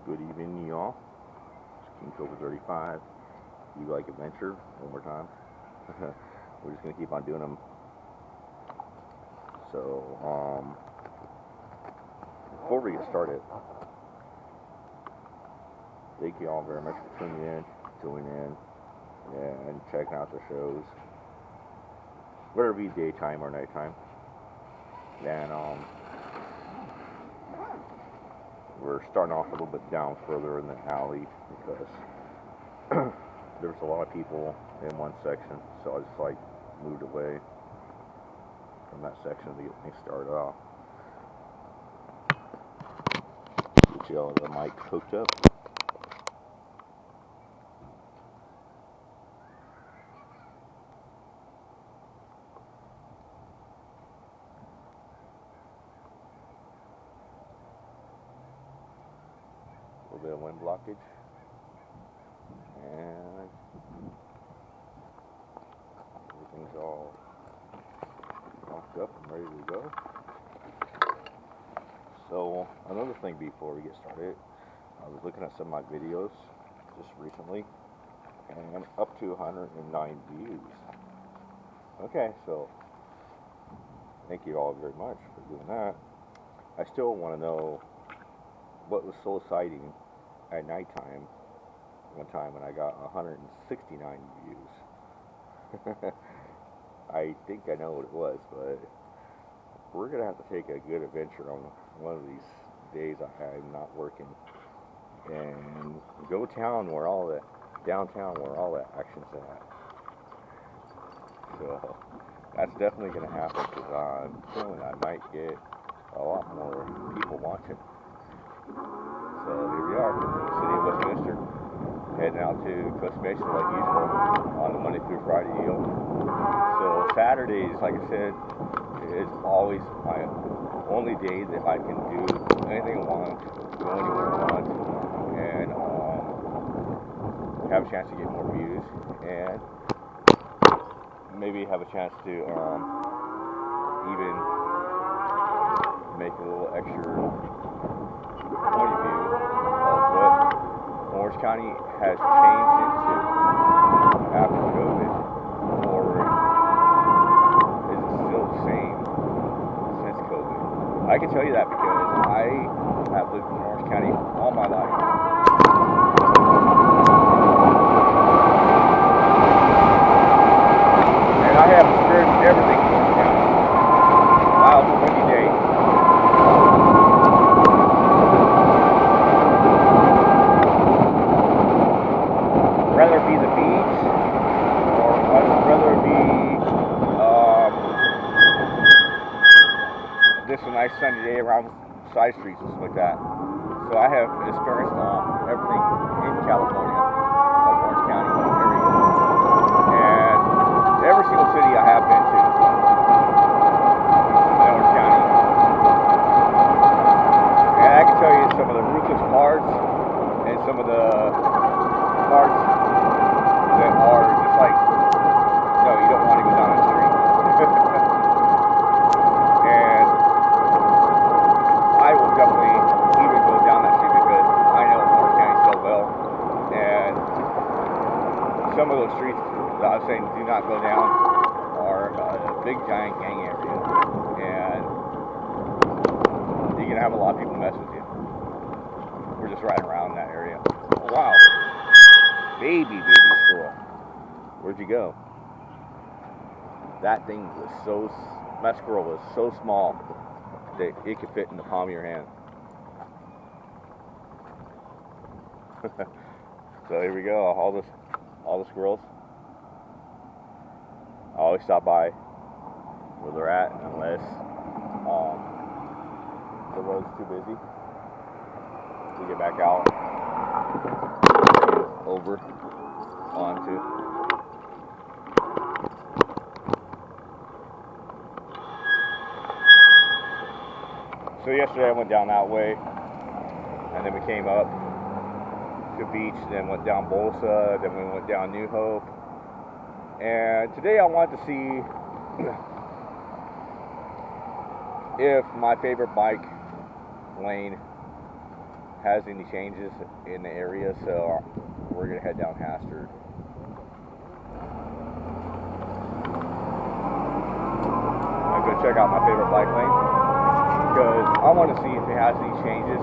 Good evening, y'all. It's kingkobra35. You like adventure? One more time. We're just gonna keep on doing them. So, before we get started, thank you all very much for tuning in, and checking out the shows, whether it be daytime or nighttime. And we're starting off a little bit down further in the alley because there's a lot of people in one section, so I just moved away from that section to get things started off. Get y'all the mic hooked up. A little bit of wind blockage, and everything's all locked up and ready to go. So another thing before we get started, I was looking at some of my videos just recently, and up to 109 views. Okay, so thank you all very much for doing that. I still want to know what was so exciting at nighttime one time when I got 169 views. I think I know what it was, but we're gonna have to take a good adventure on one of these days I'm not working and go downtown where all the action's at. So that's definitely gonna happen because I'm feeling I might get a lot more people watching. So here we are, city of Westminster, heading out to Coast Mason like usual on a Monday through Friday deal. So Saturdays, like I said, is always my only day that I can do anything I want, go anywhere I want, and have a chance to get more views, and maybe have a chance to even make a little extra point of view of what Orange County has changed into after COVID, or is it still the same since COVID? I can tell you that because I have lived in Orange County all my life. And I have experienced everything in Orange County. Wild, windy day. Whether it be the beach, or whether it be just a nice sunny day around side streets and stuff like that. So I have experienced everything in California, Orange County area, and every single city I have been to in Orange County. And I can tell you some of the ruthless parts and some of the parts that are just like, no, you don't want to go down the street. And I will definitely even go down that street because I know Orange County so well. And some of those streets that I was saying do not go down are a big giant gang area. And you're going to have a lot of people mess with you. We're just riding around in that area. Oh, wow. Baby squirrel. Where'd you go? That thing was that squirrel was so small that it could fit in the palm of your hand. So here we go, all the squirrels. I always stop by where they're at unless the road's too busy to get back out over onto. So yesterday I went down that way, and then we came up to the beach, then went down Bolsa, then we went down New Hope. And today I wanted to see if my favorite bike lane has any changes in the area, so we're gonna head down Hastert. I'm gonna check out my favorite bike lane because I want to see if it has any changes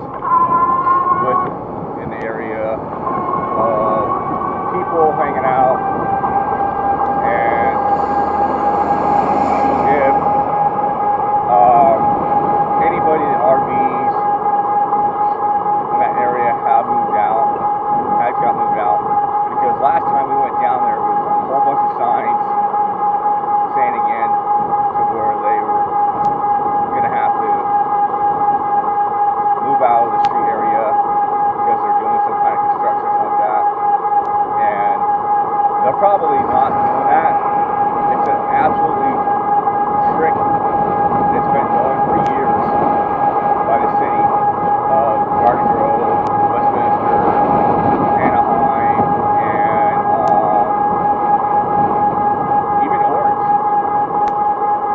in the area of people hanging out, and if anybody in RVs in that area has got moved out, because last time we went down there was a whole bunch of signs saying again to where they were gonna have to move out of the street area because they're doing some kind of construction or something like that, and they're probably not doing that. It's an absolutely trick that's been going for years by the city of Garden Grove, Westminster, Anaheim, and even Orange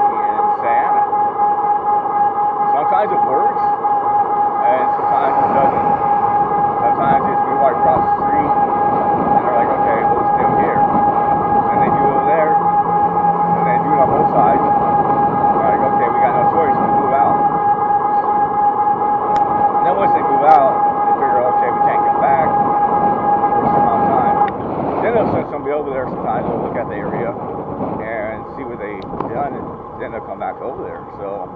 and Santa. Sometimes it works, and sometimes it doesn't. Sometimes it's move right across the street, and they're like, okay, we'll stay here. And they do it over there, and they do it on both sides. They're like, okay, we got no choice, we move out. And then once they move out, they figure, okay, we can't come back for some amount of time. Then they'll send somebody over there sometimes, they'll look at the area and see what they've done, and then they'll come back over there. So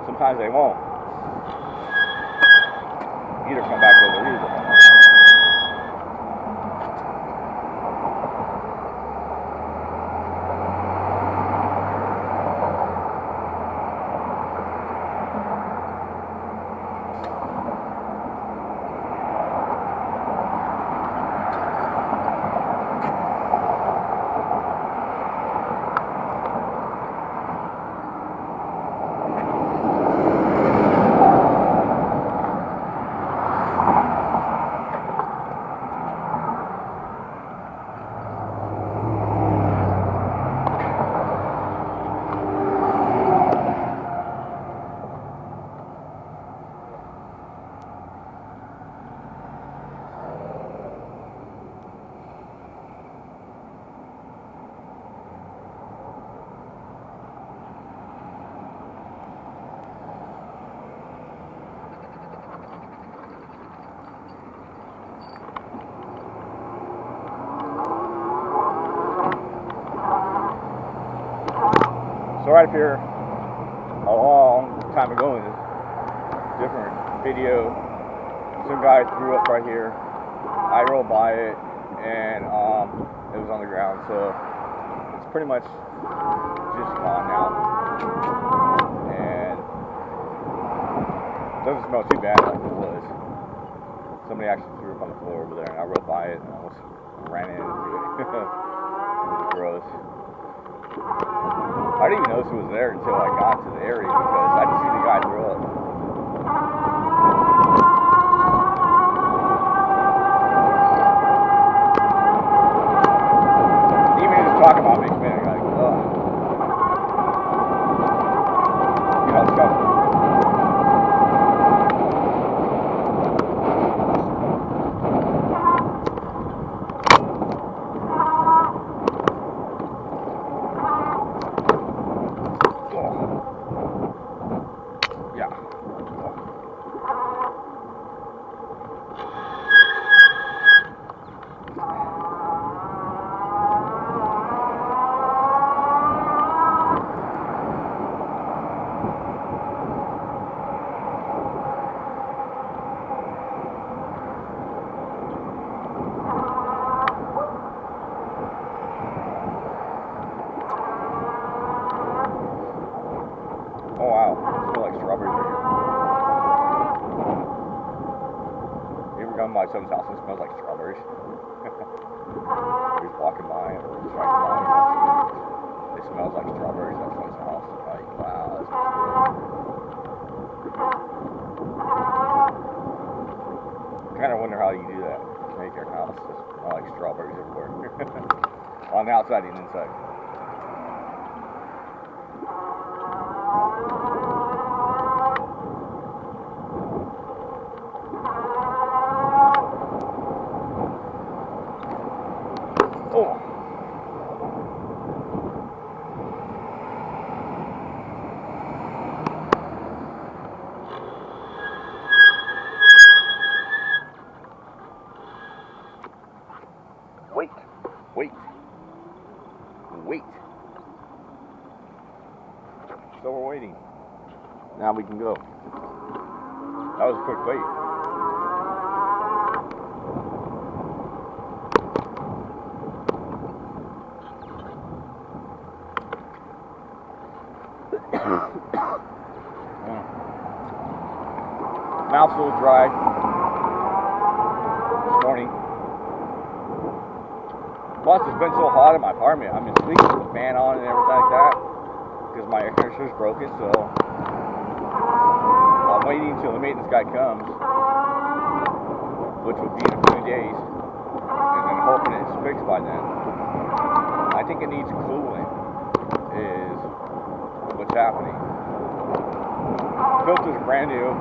sometimes they won't either come back over either. So right up here, a long time ago in a different video, some guy threw up right here. I rode by it, and it was on the ground, so it's pretty much just gone now. And it doesn't smell too bad like it was. Somebody actually threw up on the floor over there, and I rode by it and almost ran into it. It was gross. I didn't even notice it was there until I got to the area because I didn't see the guy throw up. Even just talking about it makes me like, ugh. You know, stuff. Oh wow, it smells like strawberries right here. You ever gone by someone's house and it smells like strawberries? You're just walking by or just riding by and it smells like strawberries at someone's house. Like, wow, that smells good. I kind of wonder how you do that. Make your house just smell like strawberries everywhere. On the outside and inside. Now we can go. That was a quick wait. Mouth's a little dry this morning. Plus, it's been so hot in my apartment. I've been sleeping with the fan on and everything like that because my air conditioner's broken. So I'm waiting until the maintenance guy comes, which will be in a few days, and then hoping it's fixed by then. I think it needs cooling. Is what's happening. Filter's brand new.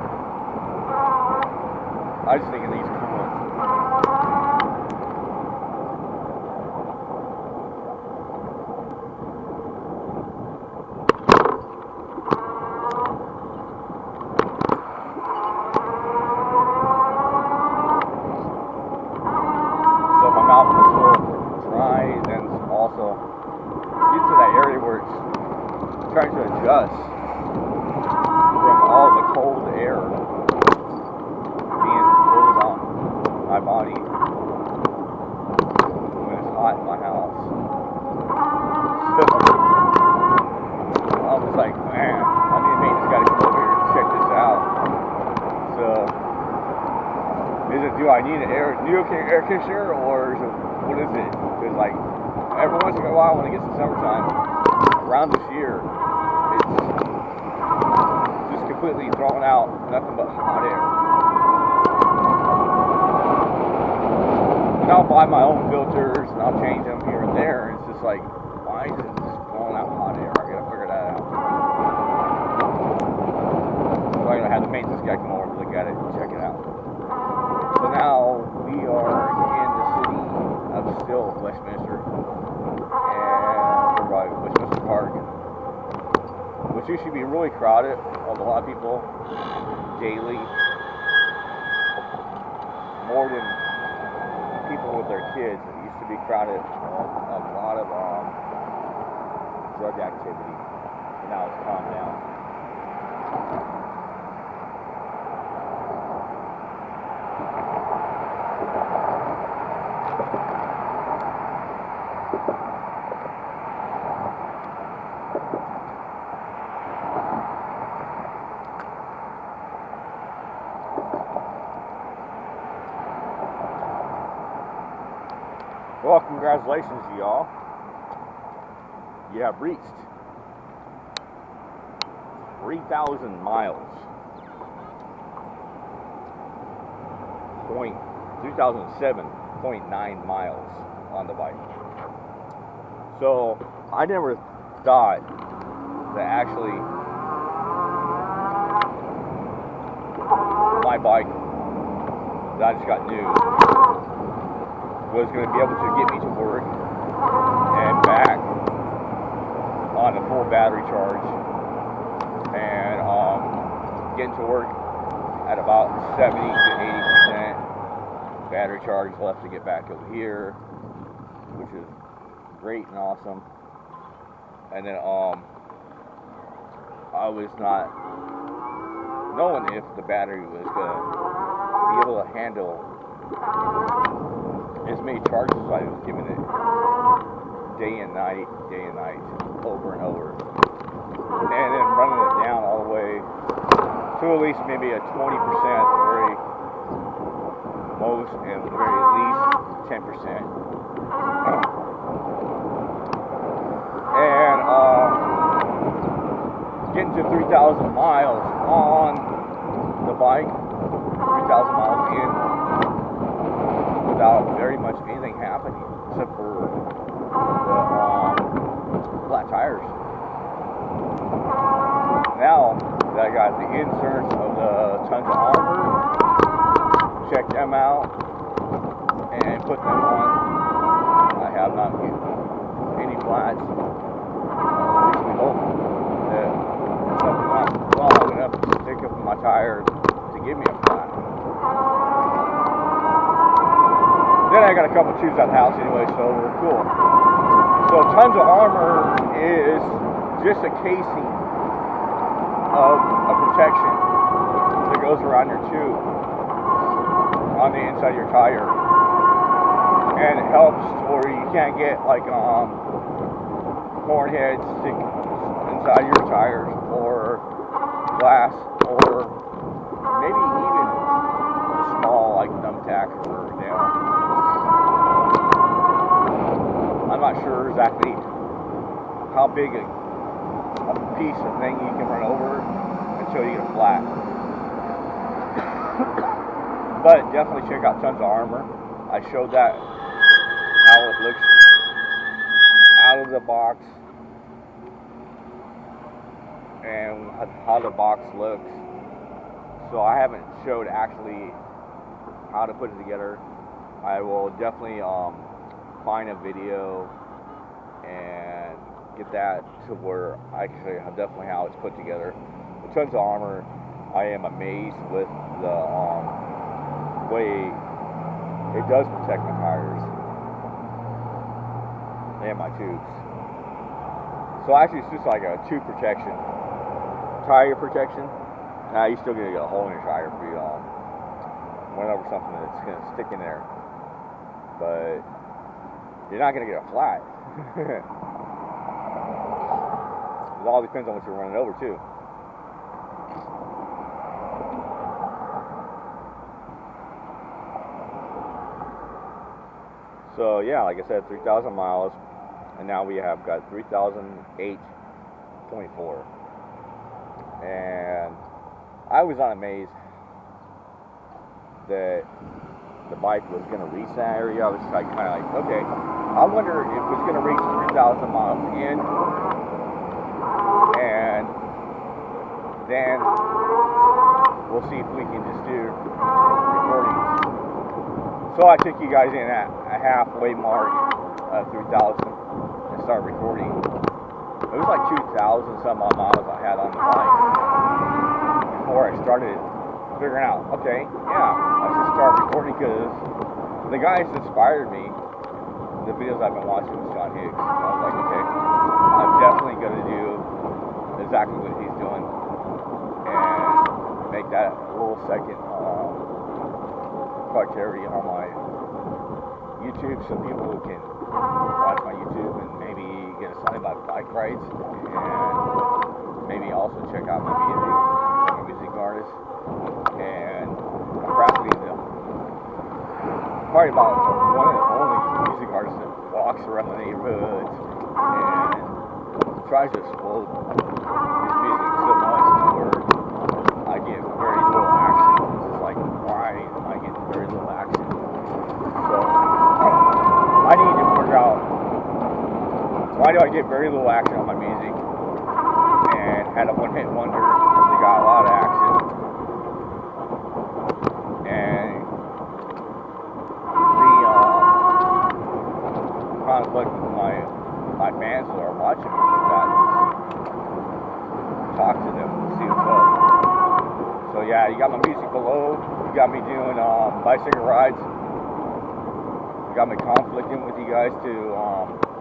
I just think it needs cooling. So my mouth is a little dry, and then also get to that area where it's trying to adjust from all the cold air being blowed on my body when it's hot in my house. So I was like, man, I need to make this guy come over here and check this out. So, do I need an new air conditioner, or is it, what is it? Because like every once in a while when it gets to summertime, around this year, it's just completely throwing out nothing but hot air. And I'll buy my own filters and I'll change them here and there. And it's just like, why is it just throwing out hot air? I gotta figure that out. So I'm gonna have the maintenance guy come over and look at it and check it out. So now we are in the city of still Westminster, and we're by Westminster Park, which used to be really crowded of a lot of people daily, more than people with their kids. It used to be crowded of a lot of drug activity, and now it's calmed down. Well, congratulations, y'all. You have reached 3,000 miles. 3,007.9 miles on the bike. So, I never thought that actually my bike that I just got new was going to be able to get me to work and back on a full battery charge, and getting to work at about 70 to 80% battery charge left to get back over here, which is great and awesome. And then I was not knowing if the battery was going to be able to handle as many charges as I was giving it day and night, over and over, and then running it down all the way to at least maybe a 20%, very most, and very least 10%. And getting to 3,000 miles on the bike, 3,000 miles in, without very much anything happening except for the flat tires. Now that I got the inserts of the tons of armor, check them out and put them on, I have not used any flats. At least we hope that something not long enough to stick up in my tires to give me a flat. Then I got a couple tubes at the house anyway, so we're cool. So tons of armor is just a casing of a protection that goes around your tube on the inside of your tire, and it helps where you can't get like corn heads stick inside your tires, or glass, or maybe even a small like thumbtack or nail. I'm not sure exactly how big a piece of thing you can run over until you get a flat. But definitely check out Tons of Armor. I showed that how it looks out of the box and how the box looks. So I haven't showed actually how to put it together. I will definitely find a video and get that to where I can show you definitely how it's put together. With Tons of Armor, I am amazed with the way it does protect my tires and my tubes. So actually it's just like a tube protection, tire protection. Now you still gonna get a hole in your tire if you went over something that's gonna stick in there, but you're not gonna get a flat. It all depends on what you're running over too. So yeah, like I said, 3,000 miles, and now we have got 3,008.4, and I was not amazed that the bike was going to reach that area. I was like, kind of like, okay, I wonder if it's going to reach 3,000 miles in, and then we'll see if we can just do recordings. So I took you guys in at a halfway mark of 3,000 and started recording. It was like 2,000 some odd miles I had on the bike before I started figuring out, okay, yeah, I should start recording, because the guys that inspired me, the videos I've been watching with John Higgs. I was like, okay, I'm definitely going to do exactly what he's doing and make that a little second criteria on my YouTube, so people can watch my YouTube and maybe get excited about bike rides, and maybe also check out my music. I'm a music artist, and I'm practically probably about one of the only music artists that walks around the neighborhoods and tries to explode his music so much to where I get very little action. It's just like, why am I getting very little action? So I need to figure out, why do I get very little action on my music, and had a one-hit wonder that got a lot of action, and conflict with my fans that are watching me like that. Talk to them and see what's up. So yeah, you got my music below. You got me doing bicycle rides. You got me conflicting with you guys to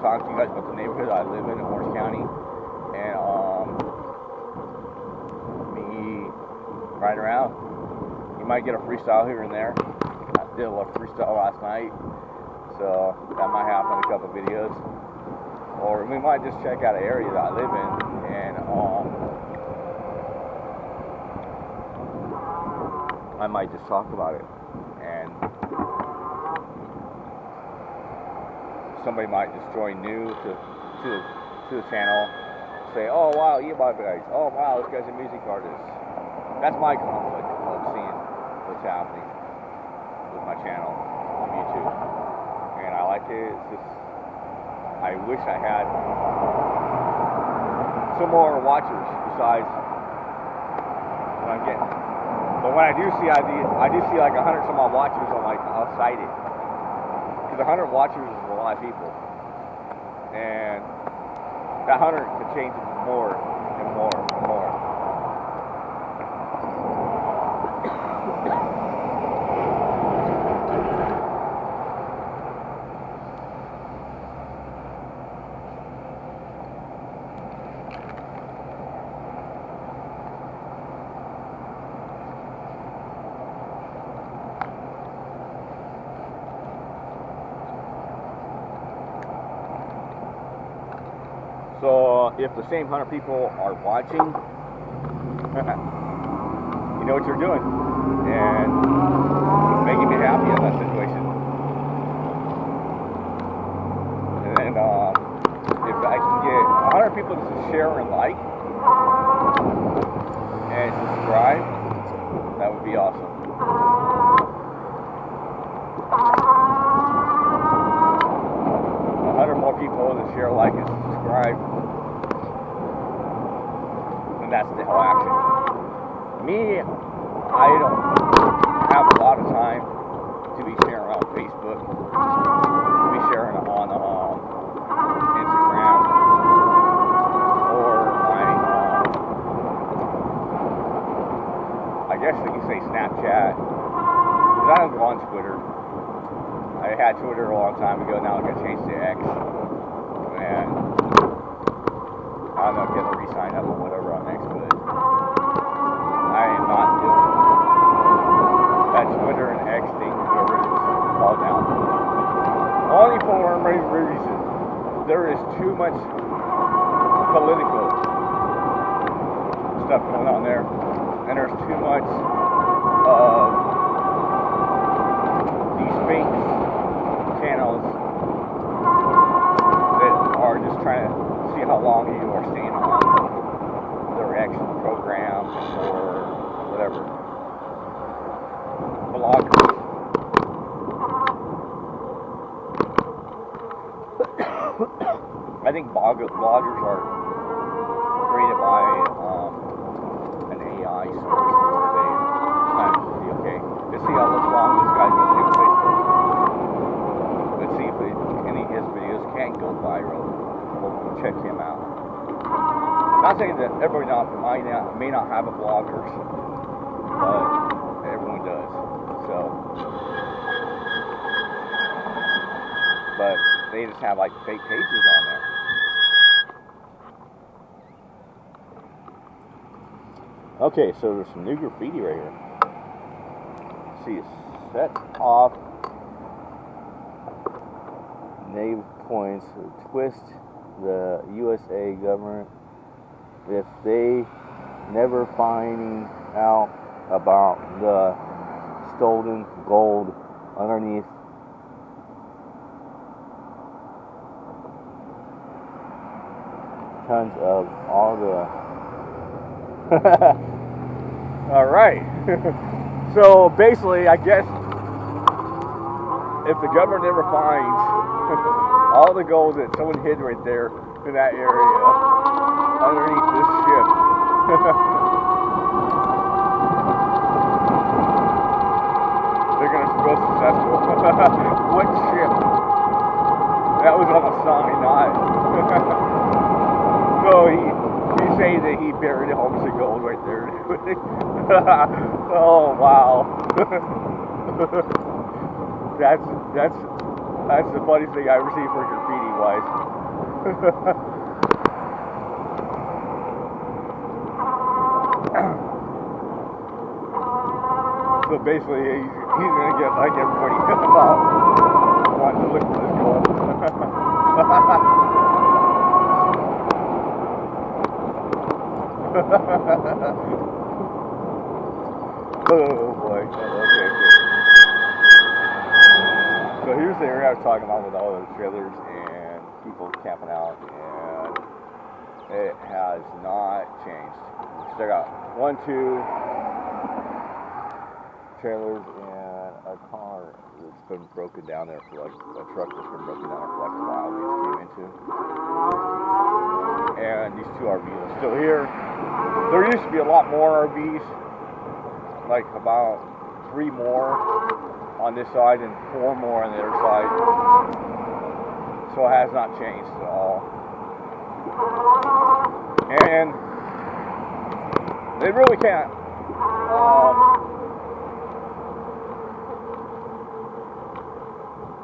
talk to you guys about the neighborhood I live in Orange County, and me riding around. You might get a freestyle here and there. I did a little freestyle last night, so that might happen in a couple videos. Or we might just check out an area that I live in, and I might just talk about it, and somebody might just join new to the channel, say, oh wow, e-bike guys, oh wow, this guy's a music artist. That's my conflict of seeing what's happening with my channel on YouTube, and I like it. It's just, I wish I had some more watchers besides what I'm getting. But when I do see like 100 some odd watchers, I'm like, I'll cite it. Because 100 watchers is a lot of people. And that 100 could change more and more and more. Well, if the same 100 people are watching, you know what you're doing, and it's making me happy in that situation. And if I can get 100 people to share and like and subscribe, that would be awesome. 100 more people to share, like, and subscribe, and that's the whole action. Me, I don't have a lot of time to be sharing on Facebook, to be sharing on Instagram, or I guess you can say Snapchat, because I don't go on Twitter. I had Twitter a long time ago, now I'm going to change to X, and I'm not going to re-sign up or whatever on X, but I am not doing that Twitter and X thing, whatever it's called now. Only for one reason. There is too much political stuff going on there, and there's too much of these fake channels that are just trying to see how long you are staying on their action programs or whatever. Bloggers. I think bloggers are created by an AI source where they kind of see, okay, let's see how long this guy's going to stay on Facebook. Let's see if any of his videos can go viral. We'll check him out. Not saying that everyone may not have a bloggers, but everyone does. So, but they just have like fake pages on there. Okay, so there's some new graffiti right here. Let's see, set off native points to twist the USA government if they never finding out about the stolen gold underneath tons of all the all right. So basically, I guess if the government ever finds all the gold that someone hid right there in that area underneath this ship, they're going to go successful. What ship? That was on a sign, not. So he's saying that he buried a whole bunch of gold right there. Oh wow. That's the funniest thing I ever seen for graffiti wise. So basically he's gonna get like everybody about wanting to look for this gold. Oh boy. Okay. So here's the area I was talking about with all those trailers and people camping out, and it has not changed. We still got 1, 2 trailers and a car that's been broken down there for like a truck that's been broken down there for like a while. We just came into, and these 2 RVs are still here. There used to be a lot more RVs, like about 3 more on this side and 4 more on the other side. So it has not changed at all. And they really can't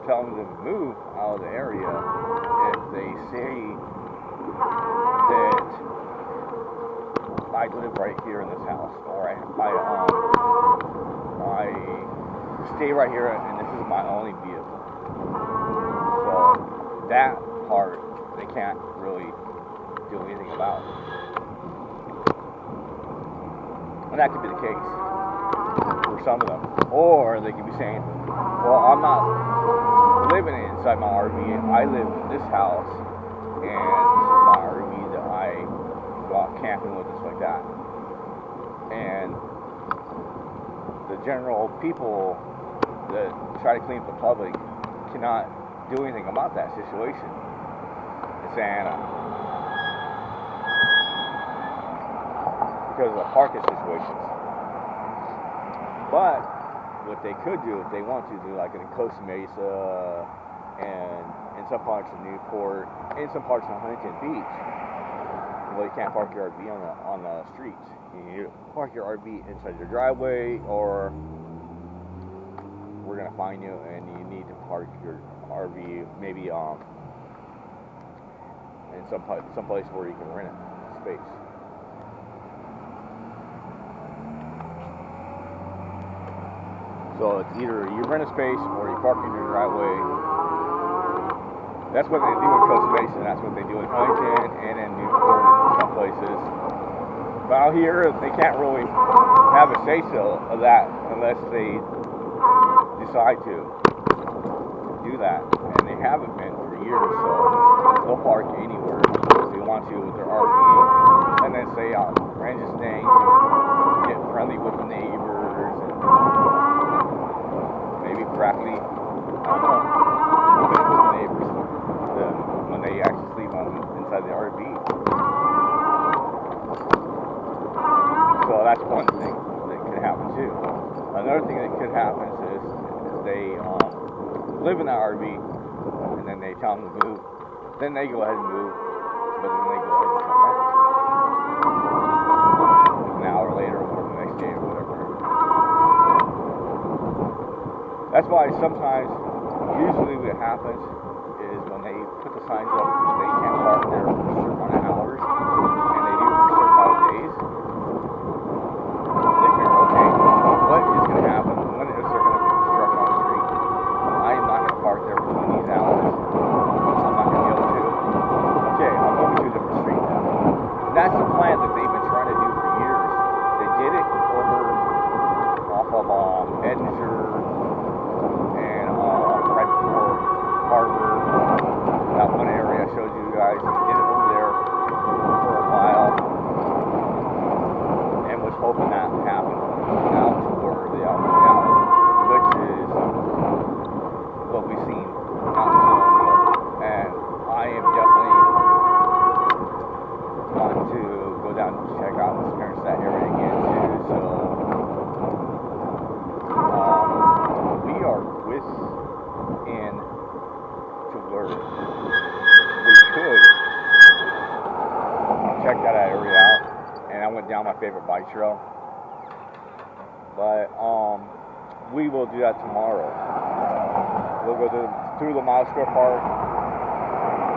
tell them to move out of the area if they say that I live right here in this house, or I stay right here and this is my only vehicle. So that part they can't really do do anything about it. And that could be the case for some of them. Or they could be saying, well, I'm not living inside my RV. I live in this house, and this is my RV that I go out camping with, just like that. And the general people that try to clean up the public cannot do anything about that situation. It's because of the parking situations. But what they could do if they want to do, like in Costa Mesa and in some parts of Newport, in some parts of Huntington Beach, well, you can't park your RV on the streets. You park your RV inside your driveway, or we're gonna fine you, and you need to park your RV maybe in some place where you can rent a space. So it's either you rent a space or you park in your driveway. That's what they do in Costa Mesa, and that's what they do in Huntington and in Newport and some places. But out here, they can't really have a say-so of that unless they decide to do that. And they haven't been for years, so they'll park anywhere if they want to with their RV, and then say, rent this thing, get friendly with the neighbors, and maybe practically, I don't know, with the neighbors when they actually sleep inside the RV. So that's one thing that could happen too. Another thing that could happen is they live in that RV, and then they tell them to move. Then they go ahead and move, but then they go ahead and come back an hour later or the next day or whatever. That's why sometimes, usually what happens is when they put the signs up, they can't park there for a certain amount of hours, and they do it for a certain amount of days. They figure, okay, what is going to happen? When is there going to be construction on the street? I am not going to park there between these hours. I'm not going to be able to. Okay, I'm moving to a different street now. That's the plan that they've been trying to do for years. They did it over off of Edinburgh and right before Harvard. That one area I showed you guys. They did it over there for a while and was hoping that would happen out to where they are now, which is what we've seen out in Toledo. And I am definitely wanting to go down and check out and experience that area again too. So we are within to where we could check that area out. And I went down my favorite bike trail, but we will do that tomorrow. We'll go through the Mile Square Park,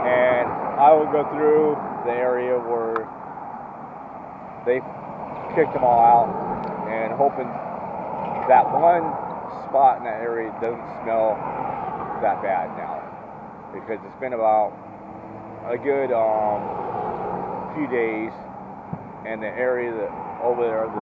and I will go through the area where they kicked them all out, and hoping that one spot in that area doesn't smell that bad now, because it's been about a good few days, and the area that over there,